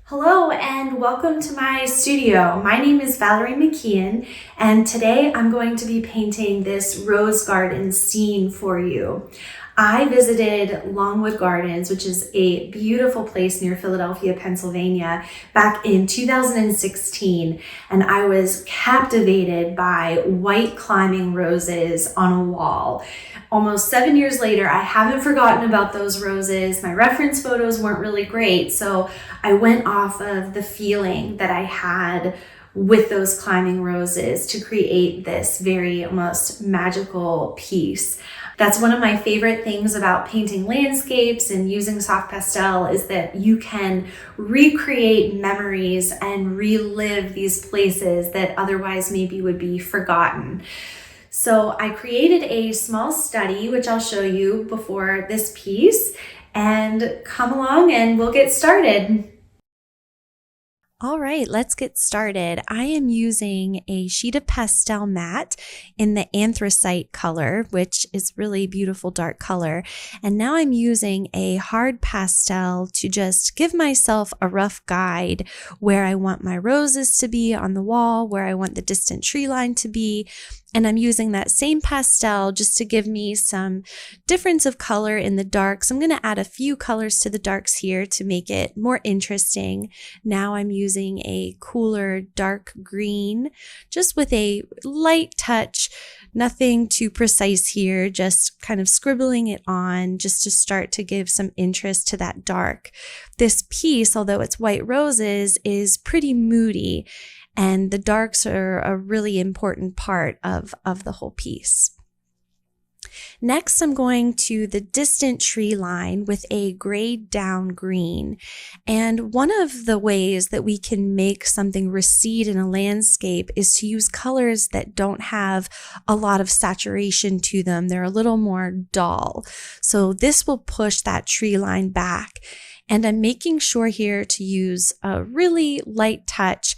Hello and welcome to my studio. My name is Valerie McKeehan, and today I'm going to be painting this rose garden scene for you. I visited Longwood Gardens, which is a beautiful place near Philadelphia, Pennsylvania, back in 2016, and I was captivated by white climbing roses on a wall. Almost 7 years later, I haven't forgotten about those roses. My reference photos weren't really great, so I went off of the feeling that I had with those climbing roses to create this very almost magical piece. That's one of my favorite things about painting landscapes and using soft pastel is that you can recreate memories and relive these places that otherwise maybe would be forgotten. So I created a small study, which I'll show you before this piece, and come along and we'll get started. All right, let's get started. I am using a sheet of pastel matte in the anthracite color, which is really beautiful dark color. And now I'm using a hard pastel to just give myself a rough guide where I want my roses to be on the wall, where I want the distant tree line to be. And I'm using that same pastel just to give me some difference of color in the darks. I'm going to add a few colors to the darks here to make it more interesting. Now I'm using a cooler dark green, just with a light touch, nothing too precise here, just kind of scribbling it on just to start to give some interest to that dark. This piece, although it's white roses, is pretty moody. And the darks are a really important part of the whole piece. Next, I'm going to the distant tree line with a grayed down green. And one of the ways that we can make something recede in a landscape is to use colors that don't have a lot of saturation to them. They're a little more dull. So this will push that tree line back. And I'm making sure here to use a really light touch.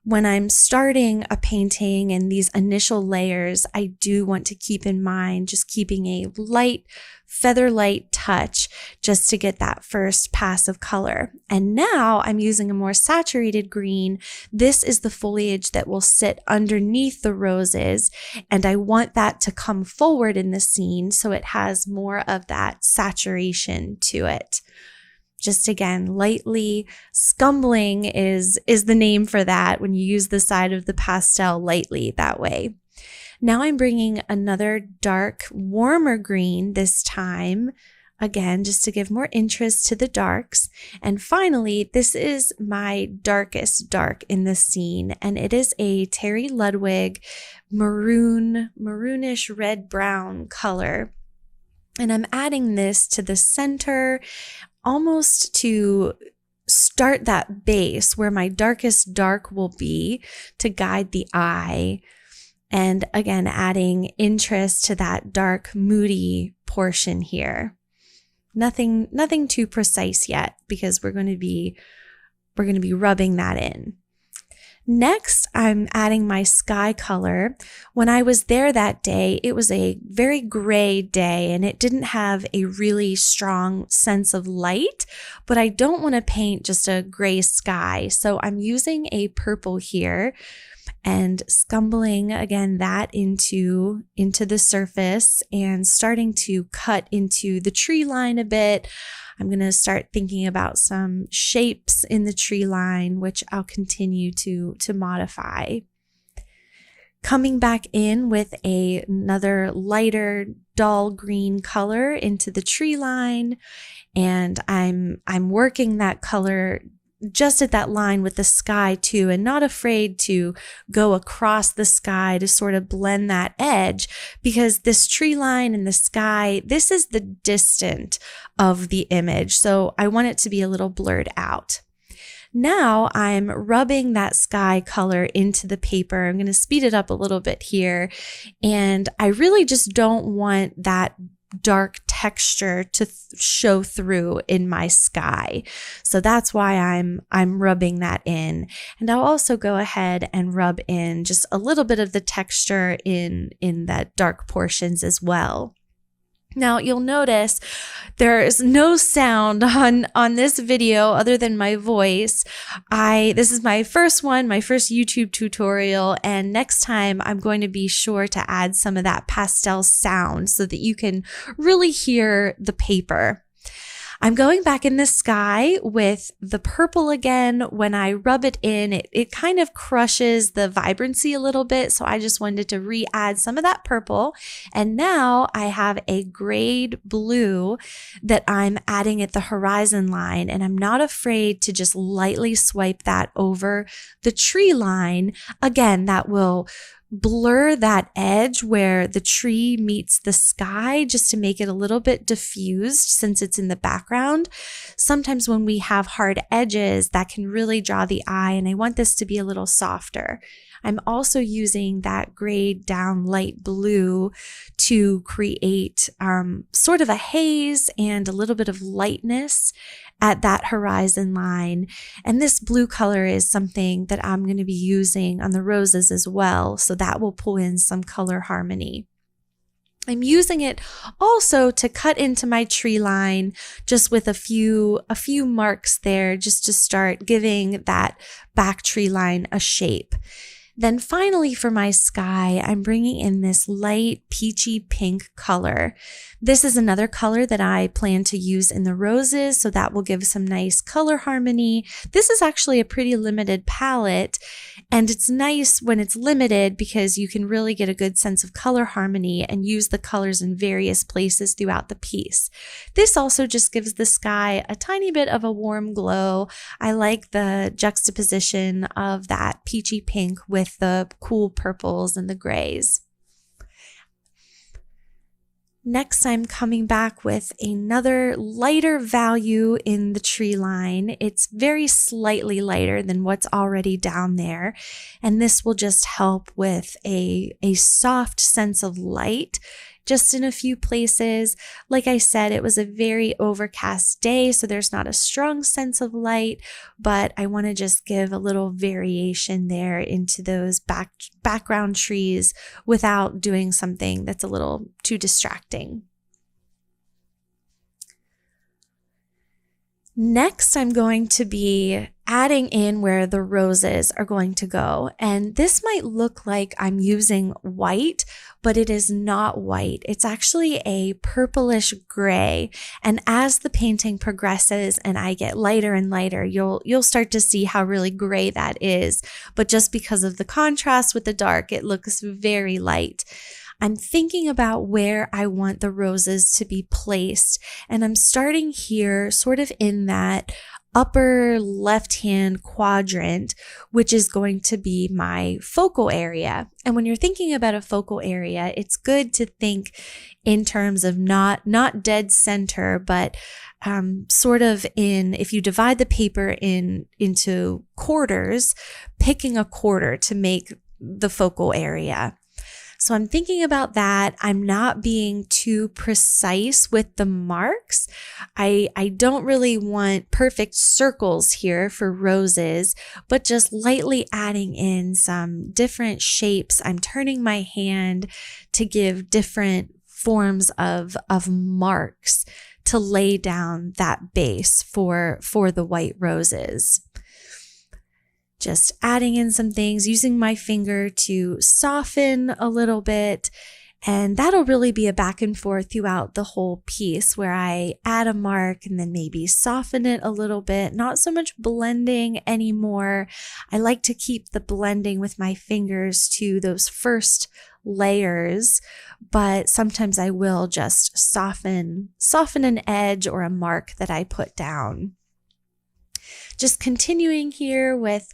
When I'm starting a painting and these initial layers, I do want to keep in mind just keeping a light, feather light touch just to get that first pass of color. And now I'm using a more saturated green. This is the foliage that will sit underneath the roses, and I want that to come forward in the scene so it has more of that saturation to it. Just again, lightly scumbling is the name for that when you use the side of the pastel lightly that way. Now I'm bringing another dark, warmer green this time, again, just to give more interest to the darks. And finally, this is my darkest dark in the scene, and it is a Terry Ludwig maroonish red-brown color. And I'm adding this to the center, almost to start that base where my darkest dark will be to guide the eye. And again, adding interest to that dark, moody portion here. Nothing too precise yet because we're going to be rubbing that in. Next, I'm adding my sky color. When I was there that day, it was a very gray day and it didn't have a really strong sense of light, but I don't want to paint just a gray sky. So I'm using a purple here and scumbling again that into the surface and starting to cut into the tree line a bit. I'm going to start thinking about some shapes in the tree line, which I'll continue to modify. Coming back in with another lighter dull green color into the tree line, and I'm working that color just at that line with the sky too, and not afraid to go across the sky to sort of blend that edge, because this tree line and the sky, this is the distant of the image. So I want it to be a little blurred out. Now I'm rubbing that sky color into the paper. I'm going to speed it up a little bit here. And I really just don't want that dark texture to show through in my sky. So that's why I'm rubbing that in. And I'll also go ahead and rub in just a little bit of the texture in that dark portions as well. Now you'll notice there is no sound on this video other than my voice. This is my first one, my first YouTube tutorial, and next time I'm going to be sure to add some of that pastel sound so that you can really hear the paper. I'm going back in the sky with the purple again. When I rub it in, it kind of crushes the vibrancy a little bit. So I just wanted to re-add some of that purple. And now I have a grade blue that I'm adding at the horizon line. And I'm not afraid to just lightly swipe that over the tree line. Again, that will blur that edge where the tree meets the sky just to make it a little bit diffused since it's in the background. Sometimes when we have hard edges, that can really draw the eye, and I want this to be a little softer. I'm also using that grayed down light blue to create sort of a haze and a little bit of lightness at that horizon line. And this blue color is something that I'm going to be using on the roses as well, so that will pull in some color harmony. I'm using it also to cut into my tree line just with a few marks there, just to start giving that back tree line a shape. Then finally for my sky, I'm bringing in this light peachy pink color. This is another color that I plan to use in the roses, so that will give some nice color harmony. This is actually a pretty limited palette, and it's nice when it's limited because you can really get a good sense of color harmony and use the colors in various places throughout the piece. This also just gives the sky a tiny bit of a warm glow. I like the juxtaposition of that peachy pink with the cool purples and the grays. Next, I'm coming back with another lighter value in the tree line. It's very slightly lighter than what's already down there. And this will just help with a soft sense of light just in a few places. Like I said, it was a very overcast day, so there's not a strong sense of light, but I want to just give a little variation there into those background trees without doing something that's a little too distracting. Next, I'm going to be adding in where the roses are going to go. And this might look like I'm using white, but it is not white. It's actually a purplish gray. And as the painting progresses and I get lighter and lighter, you'll start to see how really gray that is. But just because of the contrast with the dark, it looks very light. I'm thinking about where I want the roses to be placed, and I'm starting here sort of in that upper left-hand quadrant, which is going to be my focal area. And when you're thinking about a focal area, it's good to think in terms of not dead center, but sort of if you divide the paper into quarters, picking a quarter to make the focal area. So I'm thinking about that. I'm not being too precise with the marks. I don't really want perfect circles here for roses, but just lightly adding in some different shapes. I'm turning my hand to give different forms of marks to lay down that base for the white roses. Just adding in some things, using my finger to soften a little bit, and that'll really be a back and forth throughout the whole piece where I add a mark and then maybe soften it a little bit, not so much blending anymore. I like to keep the blending with my fingers to those first layers, but sometimes I will just soften an edge or a mark that I put down. Just continuing here with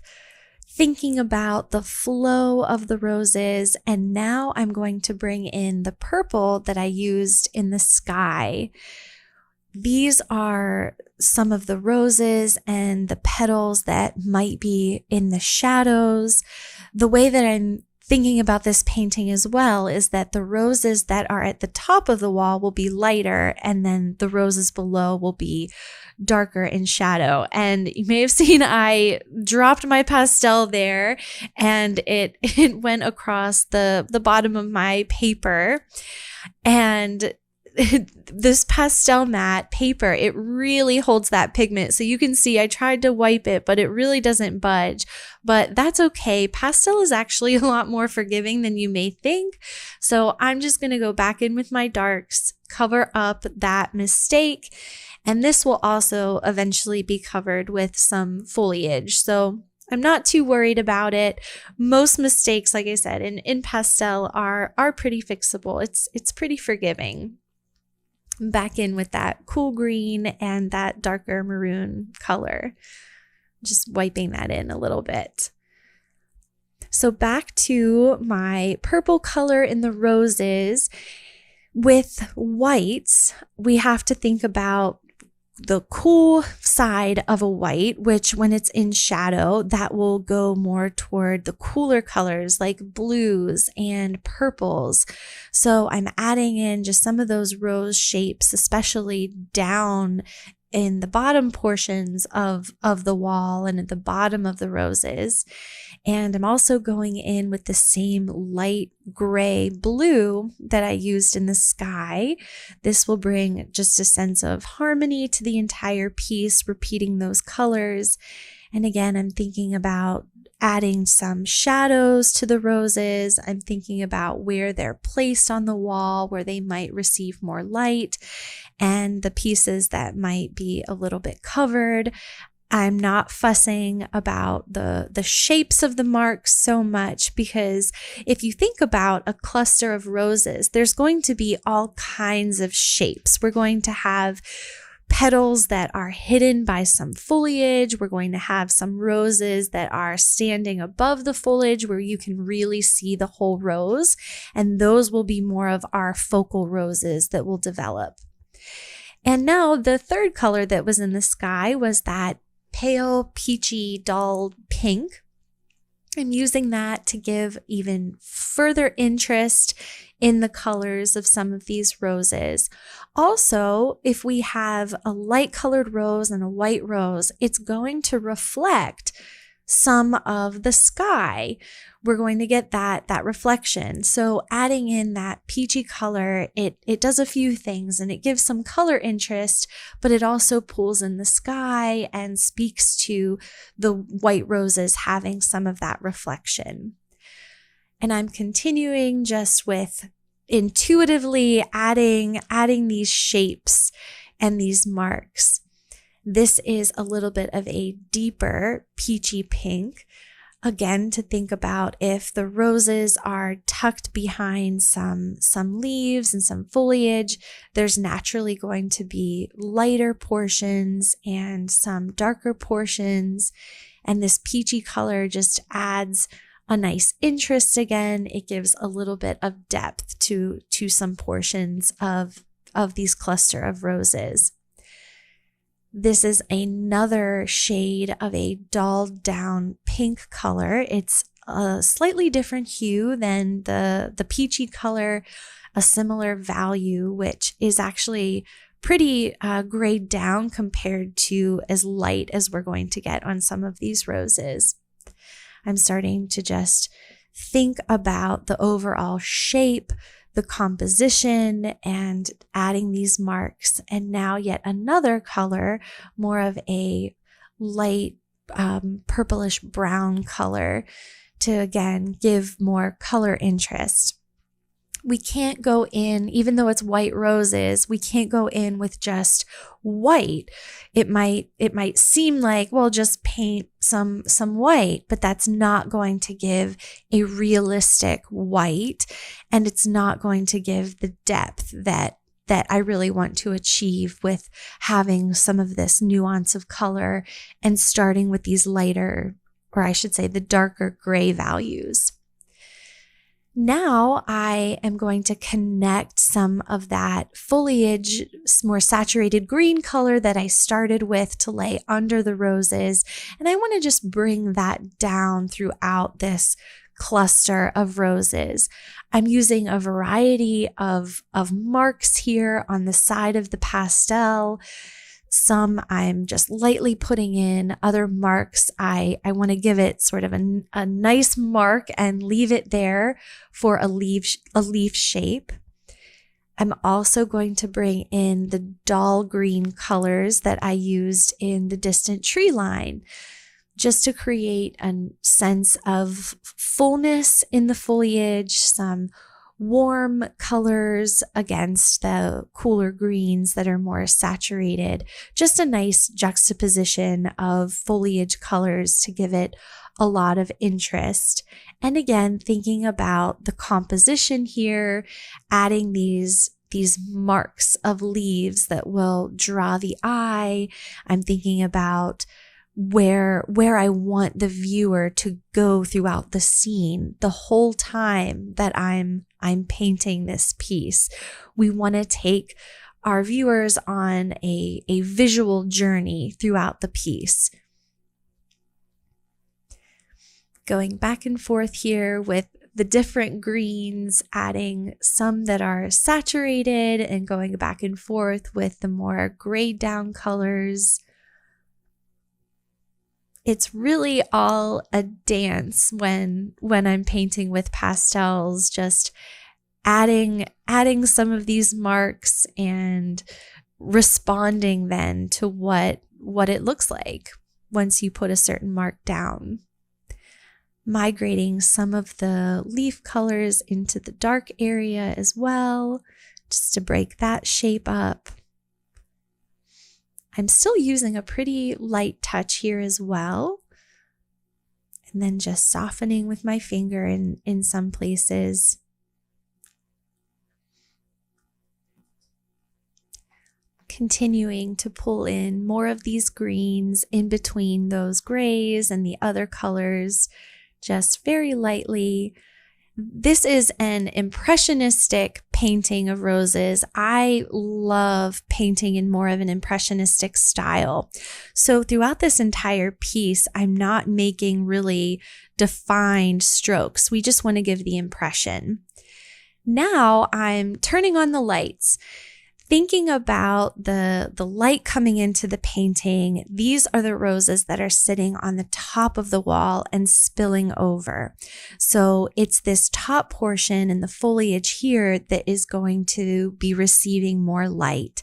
thinking about the flow of the roses, and now I'm going to bring in the purple that I used in the sky. These are some of the roses and the petals that might be in the shadows. The way that I'm thinking about this painting as well is that the roses that are at the top of the wall will be lighter, and then the roses below will be darker in shadow. And you may have seen I dropped my pastel there and it went across the bottom of my paper. And this pastel matte paper, it really holds that pigment. So you can see I tried to wipe it, but it really doesn't budge. But that's okay. Pastel is actually a lot more forgiving than you may think. So I'm just going to go back in with my darks, cover up that mistake. And this will also eventually be covered with some foliage. So I'm not too worried about it. Most mistakes, like I said, in pastel are pretty fixable. It's pretty forgiving. Back in with that cool green and that darker maroon color. Just wiping that in a little bit. So back to my purple color in the roses. With whites, we have to think about the cool side of a white, which when it's in shadow, that will go more toward the cooler colors like blues and purples. So I'm adding in just some of those rose shapes, especially down in the bottom portions of the wall and at the bottom of the roses. And I'm also going in with the same light gray blue that I used in the sky. This will bring just a sense of harmony to the entire piece, repeating those colors. And again, I'm thinking about adding some shadows to the roses. I'm thinking about where they're placed on the wall, where they might receive more light, and the pieces that might be a little bit covered. I'm not fussing about the shapes of the marks so much, because if you think about a cluster of roses, there's going to be all kinds of shapes. We're going to have petals that are hidden by some foliage. We're going to have some roses that are standing above the foliage where you can really see the whole rose. And those will be more of our focal roses that will develop. And now the third color that was in the sky was that pale, peachy, dull pink. I'm using that to give even further interest in the colors of some of these roses. Also, if we have a light colored rose and a white rose, it's going to reflect some of the sky. We're going to get that reflection. So adding in that peachy color, it does a few things, and it gives some color interest, but it also pulls in the sky and speaks to the white roses having some of that reflection. And I'm continuing just with intuitively adding these shapes and these marks. This is a little bit of a deeper peachy pink. Again, to think about if the roses are tucked behind some leaves and some foliage, there's naturally going to be lighter portions and some darker portions. And this peachy color just adds a nice interest again. It gives a little bit of depth to some portions of these cluster of roses. This is another shade of a dulled down pink color. It's a slightly different hue than the peachy color, a similar value, which is actually pretty grayed down compared to as light as we're going to get on some of these roses. I'm starting to just think about the overall shape, the composition, and adding these marks. And now yet another color, more of a light purplish brown color to again give more color interest. We can't go in, even though it's white roses, we can't go in with just white. It might seem like, well, just paint some white, but that's not going to give a realistic white, and it's not going to give the depth that I really want to achieve with having some of this nuance of color and starting with these lighter, or I should say the darker gray values. Now I am going to connect some of that foliage, more saturated green color that I started with to lay under the roses. And I want to just bring that down throughout this cluster of roses. I'm using a variety of marks here on the side of the pastel. Some I'm just lightly putting in. Other marks, I want to give it sort of a nice mark and leave it there for a leaf shape. I'm also going to bring in the dull green colors that I used in the distant tree line, just to create a sense of fullness in the foliage, some warm colors against the cooler greens that are more saturated. Just a nice juxtaposition of foliage colors to give it a lot of interest. And again, thinking about the composition here, adding these marks of leaves that will draw the eye. I'm thinking about where I want the viewer to go throughout the scene the whole time that I'm painting this piece. We want to take our viewers on a visual journey throughout the piece. Going back and forth here with the different greens, adding some that are saturated and going back and forth with the more grayed down colors. It's really all a dance when I'm painting with pastels, just adding some of these marks and responding then to what it looks like once you put a certain mark down. Migrating some of the leaf colors into the dark area as well, just to break that shape up. I'm still using a pretty light touch here as well. And then just softening with my finger in some places. Continuing to pull in more of these greens in between those grays and the other colors, just very lightly. This is an impressionistic painting of roses. I love painting in more of an impressionistic style. So throughout this entire piece, I'm not making really defined strokes. We just want to give the impression. Now I'm turning on the lights. Thinking about the light coming into the painting, these are the roses that are sitting on the top of the wall and spilling over. So it's this top portion and the foliage here that is going to be receiving more light.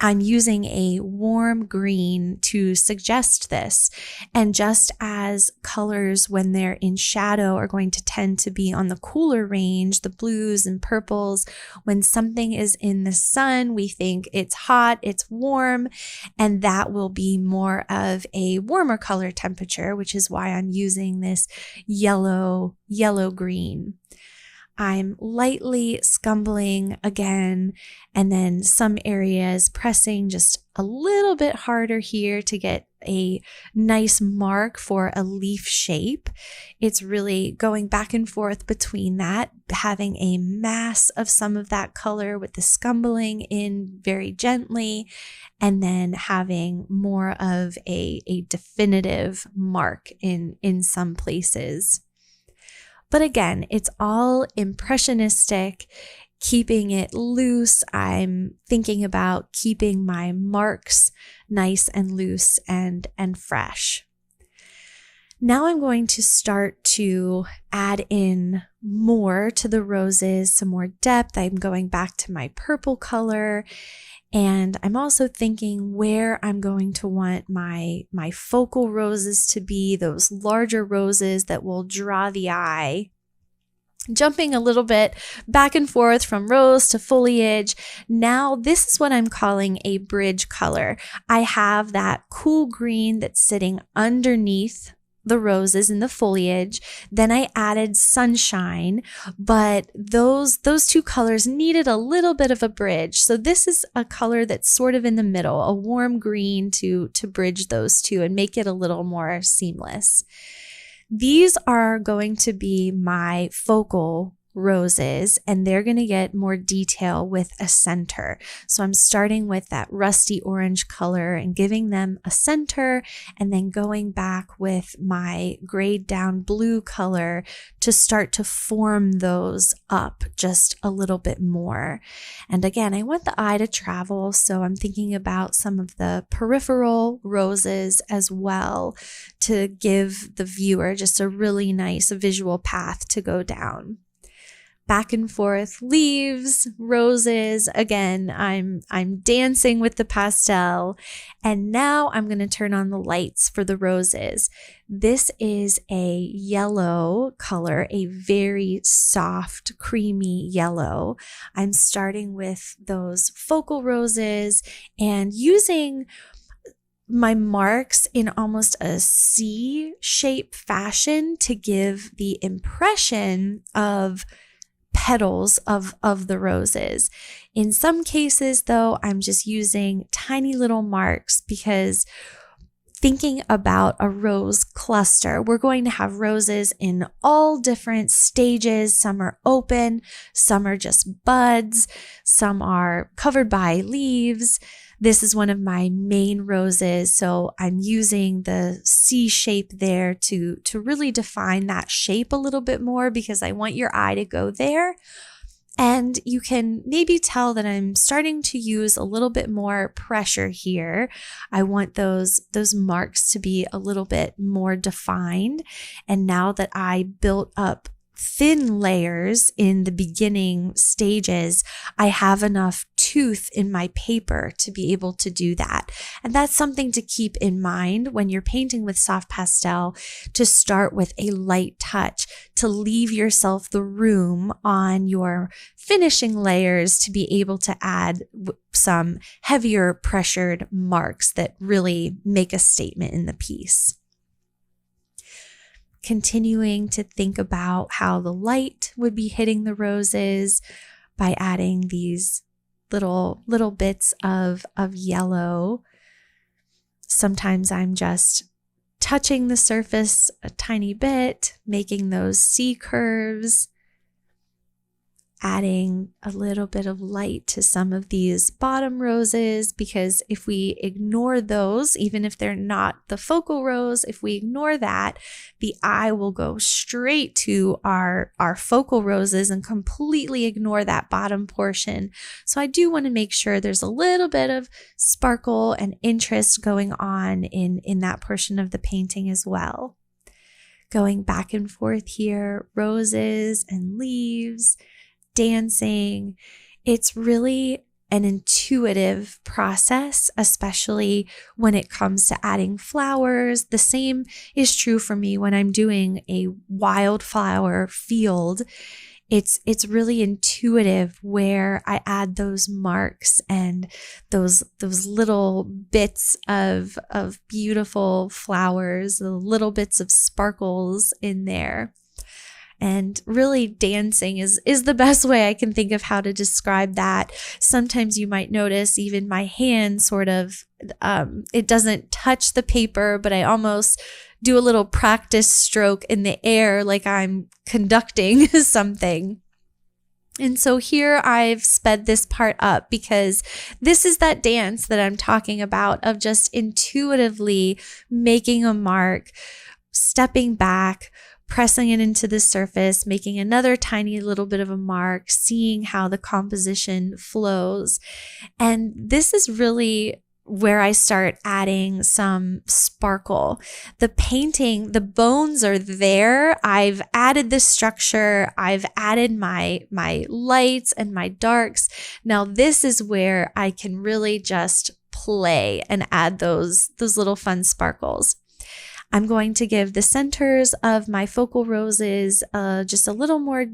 I'm using a warm green to suggest this. And just as colors when they're in shadow are going to tend to be on the cooler range, the blues and purples, when something is in the sun, we think it's hot, it's warm, and that will be more of a warmer color temperature, which is why I'm using this yellow green. I'm lightly scumbling again, and then some areas pressing just a little bit harder here to get a nice mark for a leaf shape. It's really going back and forth between that, having a mass of some of that color with the scumbling in very gently, and then having more of a definitive mark in some places. But again, it's all impressionistic, keeping it loose. I'm thinking about keeping my marks nice and loose and fresh. Now I'm going to start to add in more to the roses, some more depth. I'm going back to my purple color. And I'm also thinking where I'm going to want my focal roses to be, those larger roses that will draw the eye. Jumping a little bit back and forth from rose to foliage. Now this is what I'm calling a bridge color. I have that cool green that's sitting underneath the roses in the foliage. Then I added sunshine, but those two colors needed a little bit of a bridge. So this is a color that's sort of in the middle, a warm green to bridge those two and make it a little more seamless. These are going to be my focal roses, and they're going to get more detail with a center. So I'm starting with that rusty orange color and giving them a center, and then going back with my grayed down blue color to start to form those up just a little bit more. And again, I want the eye to travel, so I'm thinking about some of the peripheral roses as well to give the viewer just a really nice visual path to go down. back and forth, leaves, roses. Again, I'm dancing with the pastel. And now I'm going to turn on the lights for the roses. This is a yellow color, a very soft, creamy yellow. I'm starting with those focal roses and using my marks in almost a C-shape fashion to give the impression of petals of the roses. In some cases, though, I'm just using tiny little marks because thinking about a rose cluster, we're going to have roses in all different stages. Some are open, some are just buds, some are covered by leaves. This is one of my main roses, so I'm using the C shape there to really define that shape a little bit more because I want your eye to go there. And you can maybe tell that I'm starting to use a little bit more pressure here. I want those marks to be a little bit more defined. And now that I built up thin layers in the beginning stages, I have enough tooth in my paper to be able to do that. And that's something to keep in mind when you're painting with soft pastel, to start with a light touch, to leave yourself the room on your finishing layers to be able to add some heavier pressured marks that really make a statement in the piece. Continuing to think about how the light would be hitting the roses by adding these little bits of yellow. Sometimes I'm just touching the surface a tiny bit, making those C curves, adding a little bit of light to some of these bottom roses, because if we ignore those, even if they're not the focal rose, if we ignore that, the eye will go straight to our focal roses and completely ignore that bottom portion. So I do want to make sure there's a little bit of sparkle and interest going on in that portion of the painting as well. Going back and forth here, roses and leaves, dancing. It's really an intuitive process, especially when it comes to adding flowers. The same is true for me when I'm doing a wildflower field. It's really intuitive where I add those marks and those little bits of beautiful flowers, the little bits of sparkles in there. And really dancing is the best way I can think of how to describe that. Sometimes you might notice even my hand sort of, it doesn't touch the paper, but I almost do a little practice stroke in the air like I'm conducting something. And so here I've sped this part up because this is that dance that I'm talking about of just intuitively making a mark, stepping back, pressing it into the surface, making another tiny little bit of a mark, seeing how the composition flows. And this is really where I start adding some sparkle. The painting, the bones are there. I've added the structure. I've added my lights and my darks. Now this is where I can really just play and add those little fun sparkles. I'm going to give the centers of my focal roses just a little more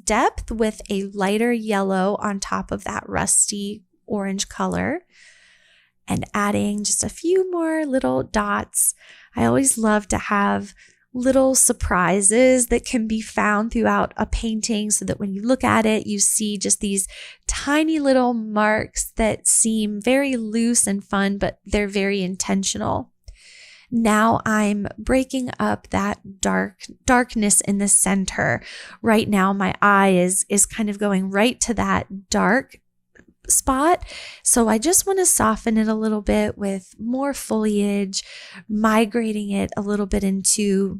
depth with a lighter yellow on top of that rusty orange color, and adding just a few more little dots. I always love to have little surprises that can be found throughout a painting so that when you look at it, you see just these tiny little marks that seem very loose and fun, but they're very intentional. Now I'm breaking up that darkness in the center. Right now my eye is kind of going right to that dark spot. So I just want to soften it a little bit with more foliage, migrating it a little bit into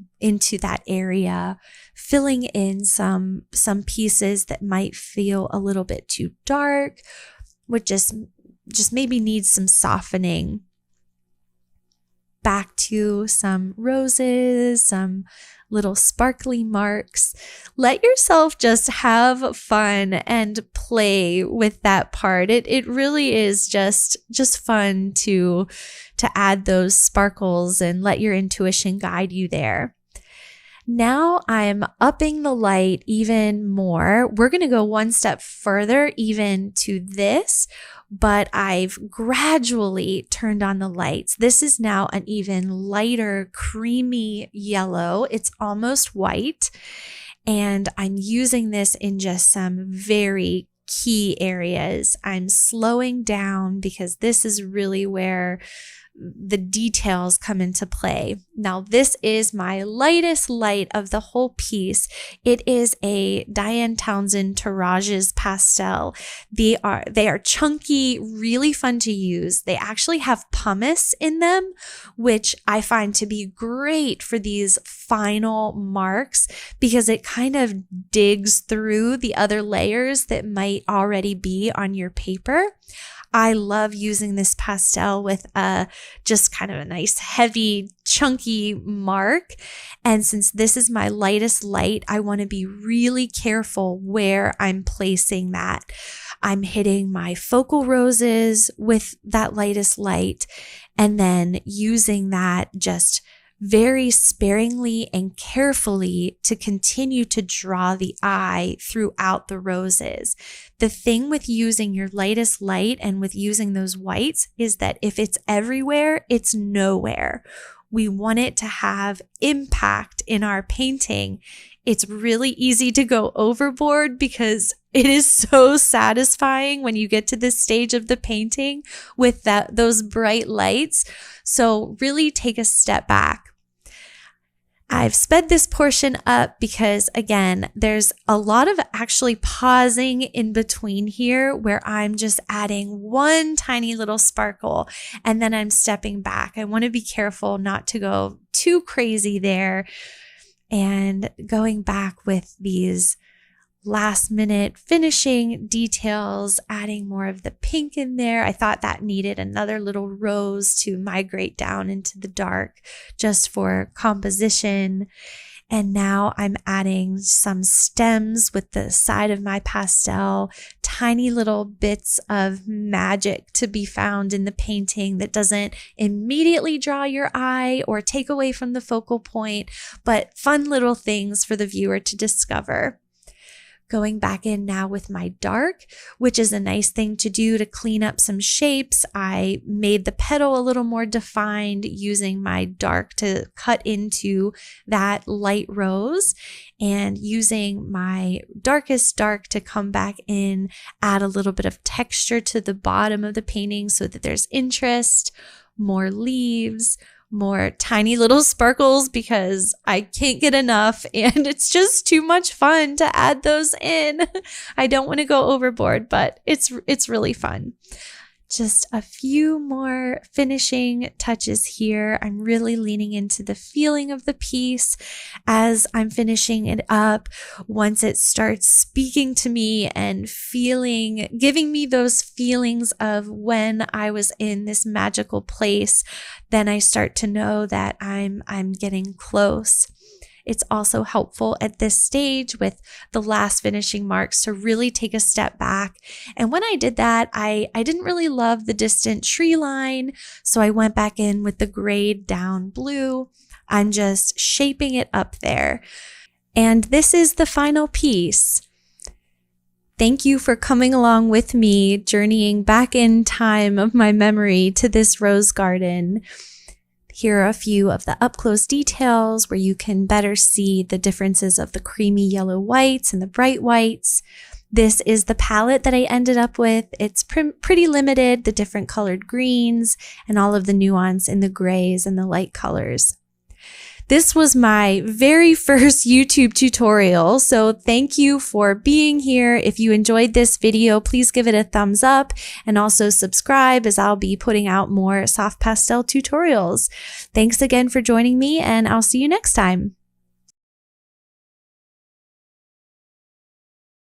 that area, filling in some pieces that might feel a little bit too dark, would just maybe need some softening. back to some roses, some little sparkly marks. Let yourself just have fun and play with that part. It really is just fun to add those sparkles and let your intuition guide you there. Now I'm upping the light even more. We're going to go one step further even to this, but I've gradually turned on the lights. This is now an even lighter, creamy yellow. It's almost white, and I'm using this in just some very key areas. I'm slowing down because this is really where the details come into play. Now, this is my lightest light of the whole piece. It is a Diane Townsend Tirages pastel. They are chunky, really fun to use. They actually have pumice in them, which I find to be great for these final marks because it kind of digs through the other layers that might already be on your paper. I love using this pastel with just kind of a nice, heavy, chunky mark. And since this is my lightest light, I want to be really careful where I'm placing that. I'm hitting my focal roses with that lightest light and then using that just very sparingly and carefully to continue to draw the eye throughout the roses. The thing with using your lightest light and with using those whites is that if it's everywhere, it's nowhere. We want it to have impact in our painting. It's really easy to go overboard because it is so satisfying when you get to this stage of the painting with those bright lights. So really take a step back. I've sped this portion up because, again, there's a lot of actually pausing in between here where I'm just adding one tiny little sparkle and then I'm stepping back. I want to be careful not to go too crazy there and going back with these last minute finishing details, adding more of the pink in there. I thought that needed another little rose to migrate down into the dark just for composition. And now I'm adding some stems with the side of my pastel, tiny little bits of magic to be found in the painting that doesn't immediately draw your eye or take away from the focal point, but fun little things for the viewer to discover. Going back in now with my dark, which is a nice thing to do to clean up some shapes. I made the petal a little more defined using my dark to cut into that light rose and using my darkest dark to come back in, add a little bit of texture to the bottom of the painting so that there's interest, more leaves, more tiny little sparkles because I can't get enough and it's just too much fun to add those in. I don't want to go overboard, but it's really fun. Just a few more finishing touches here. I'm really leaning into the feeling of the piece as I'm finishing it up. Once it starts speaking to me and giving me those feelings of when I was in this magical place, then I start to know that I'm getting close. It's also helpful at this stage with the last finishing marks to really take a step back. And when I did that, I didn't really love the distant tree line, so I went back in with the grayed down blue. I'm just shaping it up there. And this is the final piece. Thank you for coming along with me, journeying back in time of my memory to this rose garden. Here are a few of the up-close details where you can better see the differences of the creamy yellow whites and the bright whites. This is the palette that I ended up with. It's pretty limited, the different colored greens and all of the nuance in the grays and the light colors. This was my very first YouTube tutorial, so thank you for being here. If you enjoyed this video, please give it a thumbs up and also subscribe as I'll be putting out more soft pastel tutorials. Thanks again for joining me, and I'll see you next time.